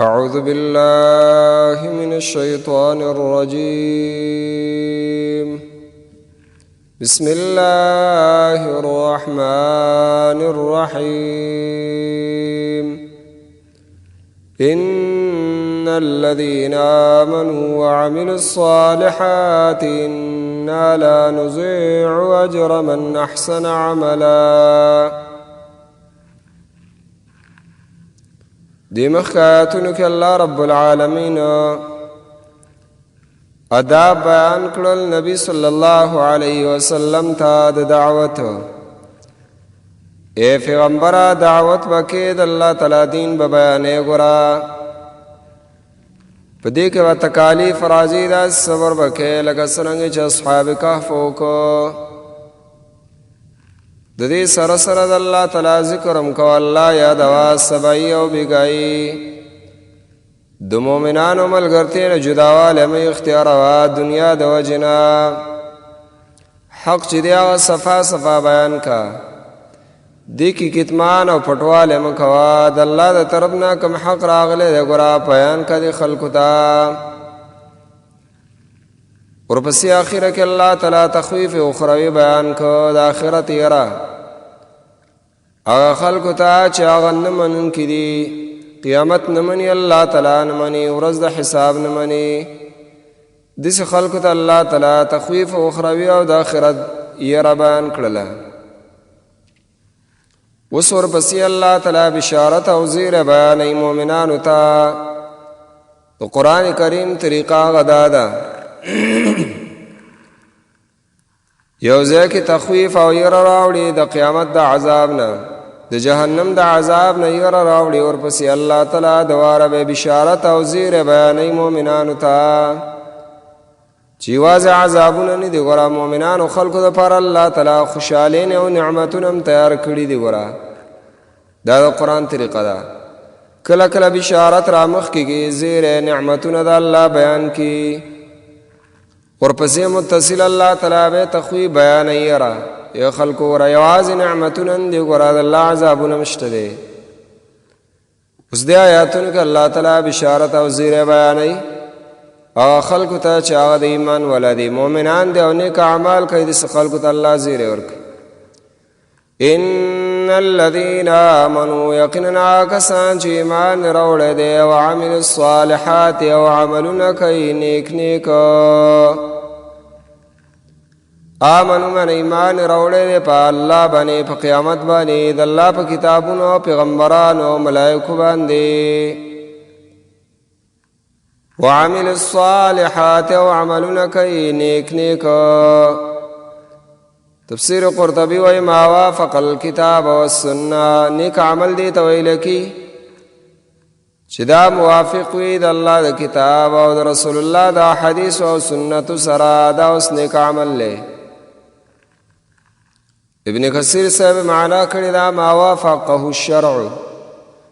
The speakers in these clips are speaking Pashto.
أعوذ بالله من الشيطان الرجيم. بسم الله الرحمن الرحيم. إن الذين آمنوا وعملوا الصالحات إنا لا نضيع أجر من أحسن عملا. دی مخکاتونو کې الله رب العالمین آداب بیان کړل نبی صلی الله علیه وسلم ته د دعوت. اے پیغمبره دعوت وکړه د الله تعالی دین به بیانې ګورا په دې کې وا تکالیف راځي دا صبر وکړه لکه څنګه چې اصحاب کهف وکړو. د دې سره سره د الله تعالی ذکرم کو الله یاد وا سبای او بیګای د مؤمنانو ملګرتیا نه جداواله مې اختیار وا دنیا د وجنا حق چې دی صفا صفا بیان کا د کی کتمان او پټواله مکوا د الله د طرف نه کوم حق راغله د ګرا بیان کا د خلقو ته ورپسې آخره کې الله تعالی تخویف اخروی بیان کو د آخرت یرا هغه خلقو ته چې هغه نه منون کړي قیامت نه مني الله تعالی نه مني ورځ د حساب نه مني دغه خلقو ته الله تعالی تخویف اخروی او د آخرت یرا بیان کړل. اوس ورپسې الله تعالی بشارت او زیر بیان ای مؤمنانو ته د قران کریم طریقه غدا ده. یو ځکه تخویف او ير راوړي د قیامت د عذاب نه د جهنم د عذاب نه ير راوړي ورپسې الله تعالی دواره به بشارت او زیر بیانې مؤمنانو ته چې واځ عذابونه نه دي ګره مؤمنانو خلقو د پر الله تعالی خوشالین او نعمتونه تیار کړی دي ګره دا د قران طریقه ده. کله کله بشارت را مخ کیږي زیر نعمتونه د الله بیان کی ورپسې متصل الله تعالی به تخوی بیان یرا یا خلق ور یواز نعمتون دی ګور الله عذابون مشته دی. اوس د آیاتونو کې الله تعالی بشارت او زیر بیان او خلق ته چې هغه د ایمان ولادي مؤمنان دی او نیک اعمال کوي د خلق ته الله زیر ورک. ان الذين امنوا يقينا كسان چې ایمان راوړل دي او عمل الصالحات او عملونه کوي نیک نیک آمنو من ایمان راوړل په الله باندې په قیامت باندې د الله په کتابونو او پیغمبرانو او ملائکه باندې وعمل الصالحات او عملونه کوي نیک نیک. تفسیر قرطبی وای ما وافق الكتاب والسنه نیک عمل دی تویل کی چې دا موافق وي د الله د کتاب او د رسول الله د حدیث او سنت سره دا اوس نیک عمل له. ابن کثیر صاحب معنا کړی دا ما وافقه الشرع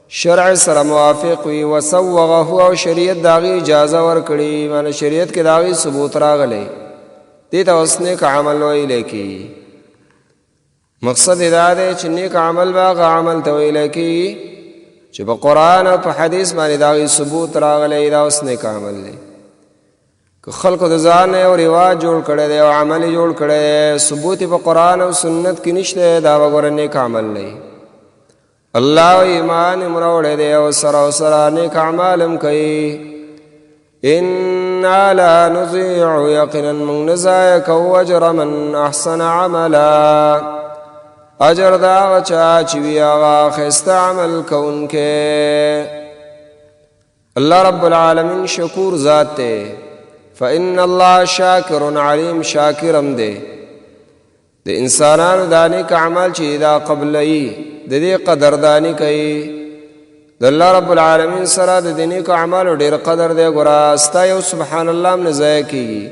شرع سره موافق وي وسوغه او شریعت داغي اجازه ور کړی معنی شریعت کې داغي ثبوت راغلی دې ته اوس نیک عمل ویل کی. مقصد دا دی چې نیک عمل باغ عمل ته ویل کی چې په قران او په حدیث باندې داغي ثبوت راغلی دا اوس نیک عمل دی. که خلق د ځان او رواج جوړ کړي دی او عمل جوړ کړي ثبوت په قران او سنت کې نشته دا وګوره نیک عمل نه. الله ایمان مروړي دی او سره نیک اعمالم کوي. ان لا نضيع يقينا من نزايك واجر من احسن عملا اجر دا چا چې بیا خسته عمل کوونکې. الله رب العالمین شکور ذات ته فإن الله شاکر علیم شاکرم دی. د انسانانو دانی کا عمل چې دا قبلې د دې قدردانی کوي د الله رب العالمین سره د دیني کا عمل ډیر قدر دی ګور استا یو سبحان الله من زکی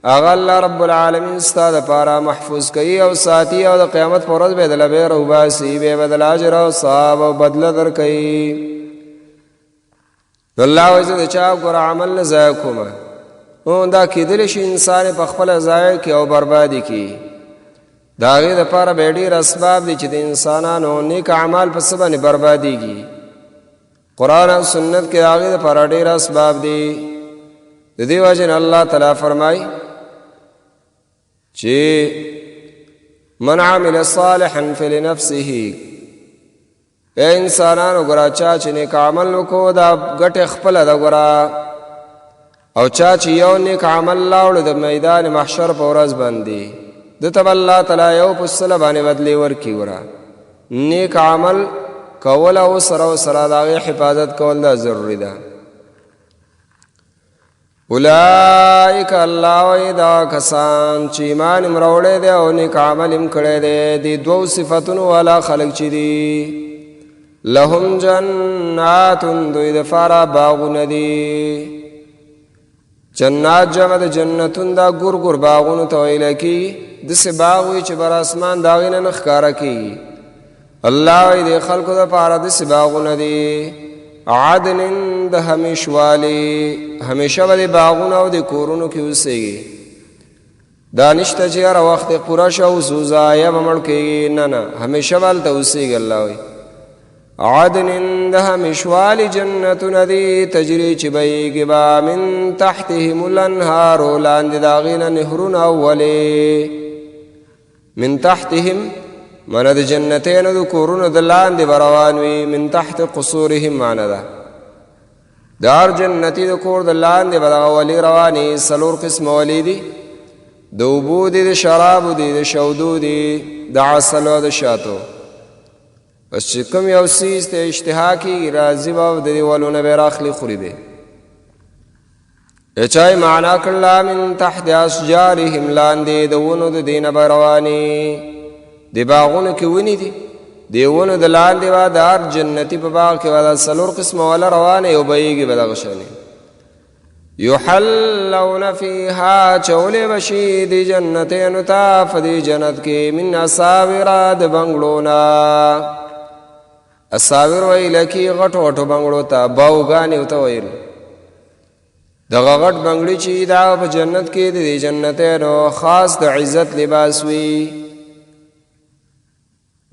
اغه الله رب العالمین ستاسو لپاره محفوظ کوي او ساتي او د قیامت پر ورځ به د لبه روباسي به بدل اجر او ثواب او بدله در کوي. الله عز وجل ګور عمل نه ضایع کوم او دا کېدل شي انسان په خپل ضایع کې او بربادي کې داغه د لپاره به ډیر اسباب دي چې د انسانانو نیک اعمال په سبب نه برباديږي. قرآن او سنت کې هغه لپاره ډېر اسباب دي. د دې وجه الله تعالی فرمای چې من عمل صالحا فلنفسه، اے انسانانو ګره چا چې نیک عمل وکړو دا ګټه خپله ده ګره، او چا چې یو نیک عمل لاوړو د میدان محشر په ورځ باندې دته به الله تعالی یو په سله باندې بدلې ورکړي. ګره نیک عمل کول او سره د هغې حفاظت کول دا ضروري ده. اولئک الله وایي دا کسان چې ایمان م راوړی دی او نیک عمل م کړی دی، دې دوو صفتونو والا خلک چې دي لهم جنات، دوی دپاره باغونه دي. جنات جمع د جنتون دا ګور ګور باغونو ته ویلی کېږي. داسې باغ وي چې بر اسمان د هغې نه ښکاره کېږي. الله وایي د خلکو دپاره داسې باغونه دي عدن د همیشوالي، همیشه به د باغونو او د کورونو کې اوسېږي. دا نشته چې هره وخت پوره شه او څو ځایه به مړ کېږي، نه نه، همیشه به هلته اوسېږي. الله وایي عدن د همیشوالي جنتونه دي تجري چې بهیږي به من تحتهم الانهار، لاندې د هغې نه نهرونه اولې. من تحتهم معنی د جنتینو د کورونو د لاندې به روان وي. من تحت قصورهم معنی ده د هر جنتي د کور د لاندې به دغه ولي روانې. 4 قسمه ولي دي، د اوبو دي، د شرابو دي، د شودو دي، د عسلو او د شاتو. بس چې کوم یو څیز ته اشتها کېږي راځي به د دې ولو نه به یې راخلي خوري به. چا یې معنا کړله من تحت اشجارهم، لاندې د ونو د دې نه به روانې. د باغونو کې ونې دي، د ونو د لاندې به د هر جنتي په باغ کې به دا 4 قسمه والا روانې او بهیږي به دغه شانې. یحلون فیها، چولی بشي دی جنتینو تا فدی جنت کې من اصاور د بنګړو نه. اصاور ویل کې غټو غټو بنګړو ته باوګانې ورته ویل. دغه غټ بنګړي چې دا په جنت کې د جنتینو خاص د عزت لباس وي.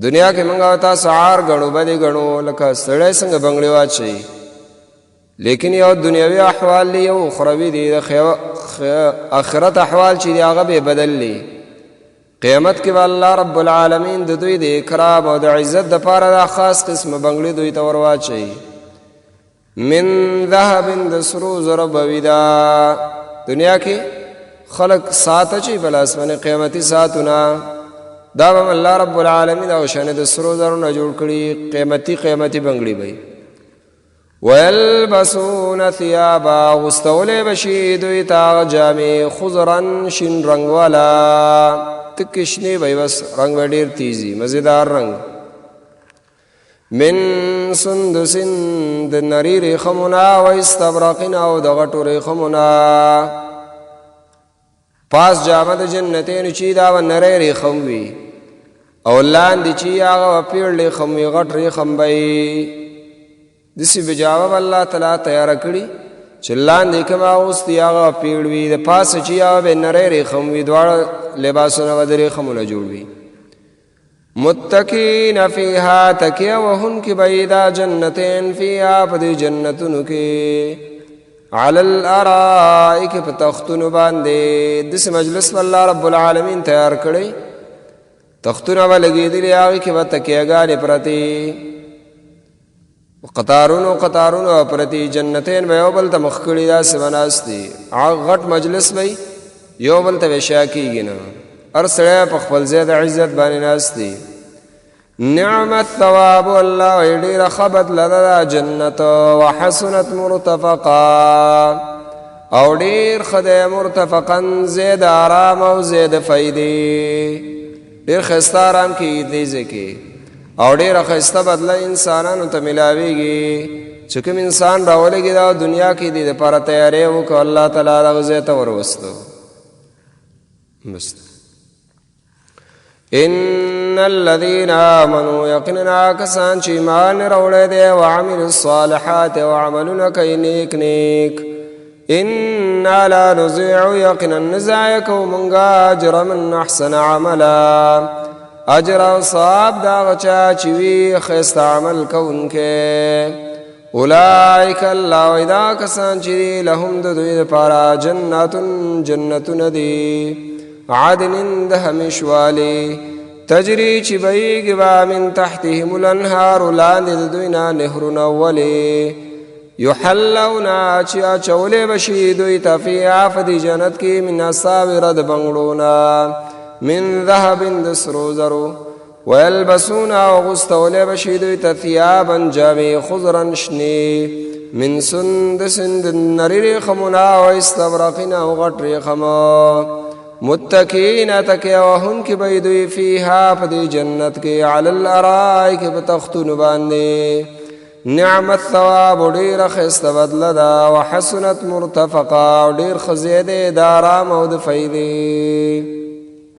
دنیا کې موږ او تاسو عار ګڼو، بدې ګڼو، لکه سړی څنګه بنګړي واچوي، لیکن یو دنیاوي احوال دی یو اخروي دی. د آخرت احوال چې دی هغه به بدل دی. قیامت کې به الله رب العالمین د دوی د اکرام او د عزت دپاره دا خاص قسمه بنګړي دوی ته ور واچوي. من ذهب، د سرو زرو به وي. دا دنیا کې خلک ساعت اچوي په لاس باندې قیمتي ساعتونه، دا به الله رب العالمین او شانې د سرو زرو نه جوړ کړي قیمتي بنګړي به. ویلبسون ثیابا، غوستولی بشي دوی ته جامې خضرا شین رنګ والا، تکې شنې به بس رنګ به ډېر تیزي مزیدار رنګ. من سندس، د نري ریخمونه، و استبرقین، او د غټو ریخمونه. پاس جامه د جنتینو چې دا به نری ریخم وي، او لاندې چې هغه به پیړ ریخم وي، غټ ریخم به وي. داسې به جامه به الله تعالی تیاره کړي چې لاندې کوم اغوستي هغه پیړ وي، د پاسه چې هغه به نری ریخم وي. دواړه لباسونه به د ریخمونه جوړ وي. متکین فیها، تکیه وهونکي به یې دا جنتین فیها په دې جنتونو کې علی الارائک، په تختونو باندې. داسې مجلس به الله رب العالمین تیار کړی، تختونه به لګېدلي، هغې کې به تکیهګانې پرتې، قطارونو قطارونو پرتې. جنتین به یو بل ته مخ کړي، داسې به ناست دي. غټ مجلس به یو بل ته به شا کېږي نه، هر سړی په خپل ځای د عزت باندې ناست دي. نعمت ثواب، الله وایي ډېره ښه بدله ده دا جنت. وحسنت مرتفقا، او ډېر ښه دی مرتفقا، ځای د آرام او ځای د فایدې. ډېر ښایسته آرام کېږي دې ځای کې، او ډېره ښایسته بدله انسانانو ته میلاویږي. چې کوم انسان راولګي دا دنیا کې دې دپاره تیاری وکړو، الله تعالی دغه ځای ته وروستو. بس ان الذين آمنوا، یقینا کسان چې ایمان راوړی دی، وعملوا الصالحات، وعملونه کوي نیک نیک. انا لا نضيع، یقینا نه ضایع کوو موږ اجر من احسن عملا، اجر او ثواب د هغه چا چې وي ښایسته عمل کوونکی. اولئک الله ودا کسان چې دی لهم د دوی لپاره جنتون دی عدن د همیشوالی تجری چې بهیږي به من تحتهم الانهار لاندې د دوی نه نهرونه ولې یحلون چې اچولی بشي دوی ته فیها په دې جنت کې من اساور د بنګړونه من ذهب د سرو زرو ويلبسون وغستولی بشي دوی ته ثیابا جامې خضرا شنې من سندس د نري ریخمونه و استبرقین او غټ ریخمه متکین تکیه وهونکي به دوی فیها په دې جنت کې علی الارائک په تختونو باندې نعم الثواب ډېره ښایسته بدله ده وحسنت مرتفقه ډېر ښه ځای دی د ارام او د فایدې